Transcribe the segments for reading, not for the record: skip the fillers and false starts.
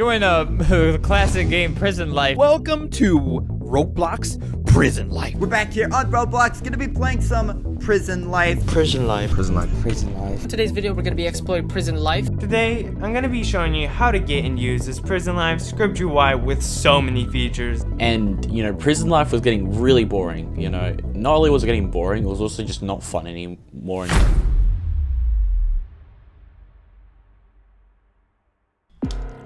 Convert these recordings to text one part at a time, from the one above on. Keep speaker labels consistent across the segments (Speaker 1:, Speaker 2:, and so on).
Speaker 1: Join a classic game, Prison Life.
Speaker 2: Welcome to Roblox Prison Life.
Speaker 3: We're back here on Roblox, gonna be playing some Prison Life.
Speaker 4: Prison Life.
Speaker 2: Prison Life.
Speaker 4: Prison Life.
Speaker 5: In today's video, we're going to be exploring Prison Life.
Speaker 6: Today, I'm going to be showing you how to get and use this Prison Life script UI with so many features.
Speaker 4: And, Prison Life was getting really boring, Not only was it getting boring, it was also just not fun anymore.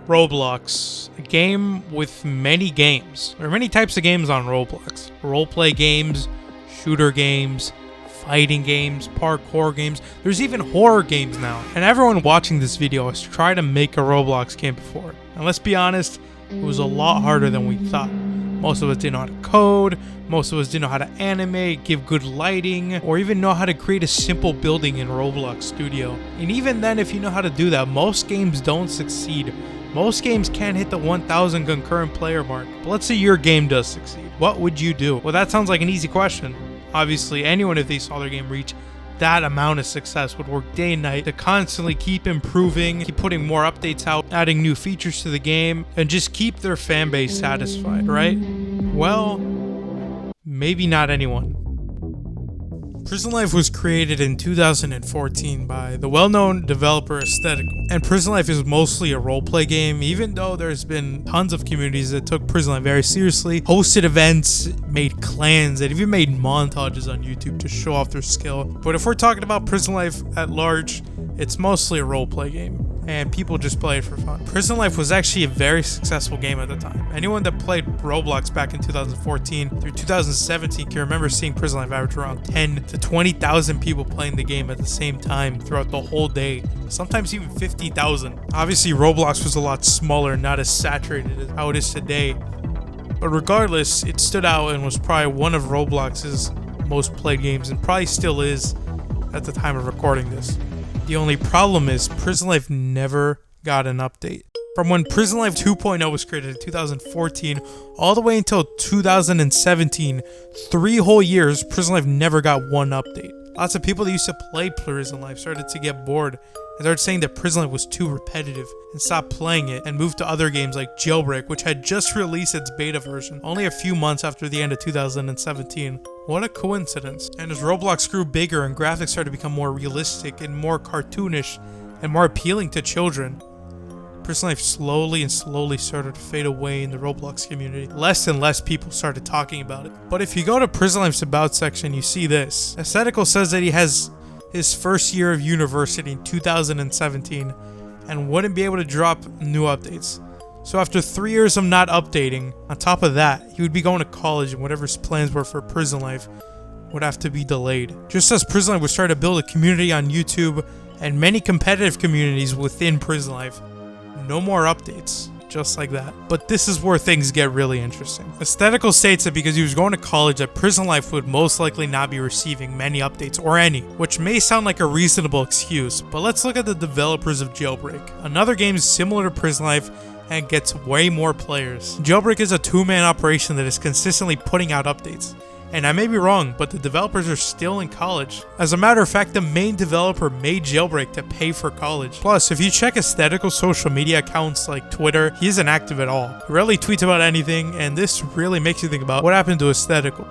Speaker 7: Roblox, a game with many games. There are many types of games on Roblox. Roleplay games, shooter games, fighting games, parkour games. There's even horror games now. And everyone watching this video has tried to make a Roblox game before. And let's be honest, it was a lot harder than we thought. Most of us didn't know how to code, most of us didn't know how to animate, give good lighting, or even know how to create a simple building in Roblox Studio. And even then, if you know how to do that, most games don't succeed. Most games can't hit the 1,000 concurrent player mark. But let's say your game does succeed. What would you do? Well, that sounds like an easy question. Obviously, anyone, if they saw their game reach that amount of success, would work day and night to constantly keep improving, keep putting more updates out, adding new features to the game, and just keep their fan base satisfied, right? Well, maybe not anyone. Prison Life was created in 2014 by the well-known developer Aesthetical. And Prison Life is mostly a roleplay game, even though there's been tons of communities that took Prison Life very seriously, hosted events, made clans, and even made montages on YouTube to show off their skill. But if we're talking about Prison Life at large, it's mostly a roleplay game, and people just play it for fun. Prison Life was actually a very successful game at the time. Anyone that played Roblox back in 2014 through 2017 can remember seeing Prison Life average around 10 to 20,000 people playing the game at the same time throughout the whole day, sometimes even 50,000. Obviously, Roblox was a lot smaller, not as saturated as how it is today. But regardless, it stood out and was probably one of Roblox's most played games, and probably still is at the time of recording this. The only problem is Prison Life never got an update. From when Prison Life 2.0 was created in 2014 all the way until 2017, 3 whole years, Prison Life never got one update. Lots of people that used to play Prison Life started to get bored and started saying that Prison Life was too repetitive and stopped playing it and moved to other games like Jailbreak, which had just released its beta version only a few months after the end of 2017. What a coincidence. And as Roblox grew bigger and graphics started to become more realistic and more cartoonish and more appealing to children, Prison Life slowly started to fade away in the Roblox community. Less and less people started talking about it. But if you go to Prison Life's About section, you see this. Aesthetical says that he has his first year of university in 2017 and wouldn't be able to drop new updates. So after 3 years of not updating, on top of that, he would be going to college and whatever his plans were for Prison Life would have to be delayed. Just as Prison Life was starting to build a community on YouTube and many competitive communities within Prison Life, no more updates, just like that. But this is where things get really interesting. Aesthetical states that because he was going to college that Prison Life would most likely not be receiving many updates or any, which may sound like a reasonable excuse, but let's look at the developers of Jailbreak, another game similar to Prison Life and gets way more players. Jailbreak is a 2-man operation that is consistently putting out updates. And I may be wrong, but the developers are still in college. As a matter of fact, the main developer made Jailbreak to pay for college. Plus, if you check Aesthetical social media accounts like Twitter, he isn't active at all. He rarely tweets about anything, and this really makes you think about what happened to Aesthetical.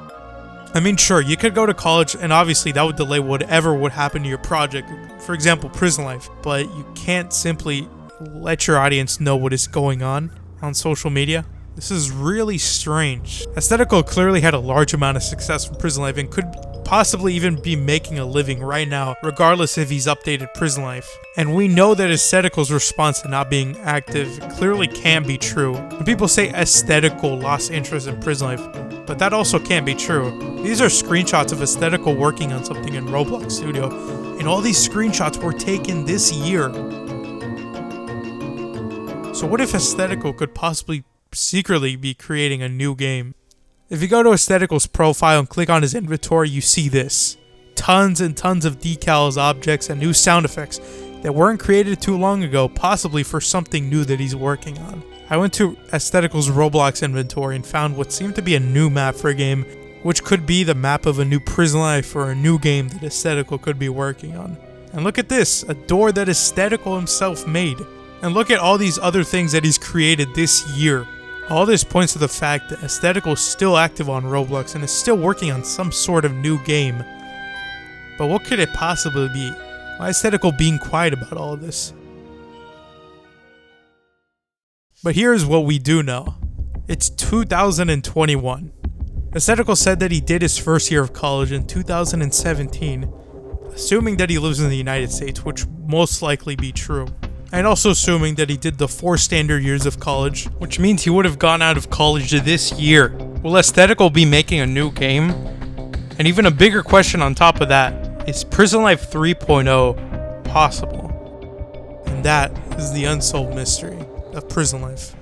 Speaker 7: I mean, sure, you could go to college, and obviously that would delay whatever would happen to your project, for example, Prison Life, but you can't simply let your audience know what is going on social media. This is really strange. Aesthetical clearly had a large amount of success from Prison Life and could possibly even be making a living right now, regardless if he's updated Prison Life. And we know that Aesthetical's response to not being active clearly can't be true. When people say Aesthetical lost interest in Prison Life, but that also can't be true. These are screenshots of Aesthetical working on something in Roblox Studio, and all these screenshots were taken this year. So what if Aesthetical could possibly secretly be creating a new game? If you go to Aesthetical's profile and click on his inventory, you see this. Tons and tons of decals, objects, and new sound effects that weren't created too long ago, possibly for something new that he's working on. I went to Aesthetical's Roblox inventory and found what seemed to be a new map for a game, which could be the map of a new Prison Life or a new game that Aesthetical could be working on. And look at this, a door that Aesthetical himself made. And look at all these other things that he's created this year. All this points to the fact that Aesthetical is still active on Roblox and is still working on some sort of new game. But what could it possibly be? Why is Aesthetical being quiet about all of this? But here's what we do know. It's 2021. Aesthetical said that he did his first year of college in 2017, assuming that he lives in the United States, which most likely be true. And also assuming that he did the 4 standard years of college, which means he would have gone out of college this year. Will Aesthetical be making a new game? And even a bigger question on top of that, is Prison Life 3.0 possible? And that is the unsolved mystery of Prison Life.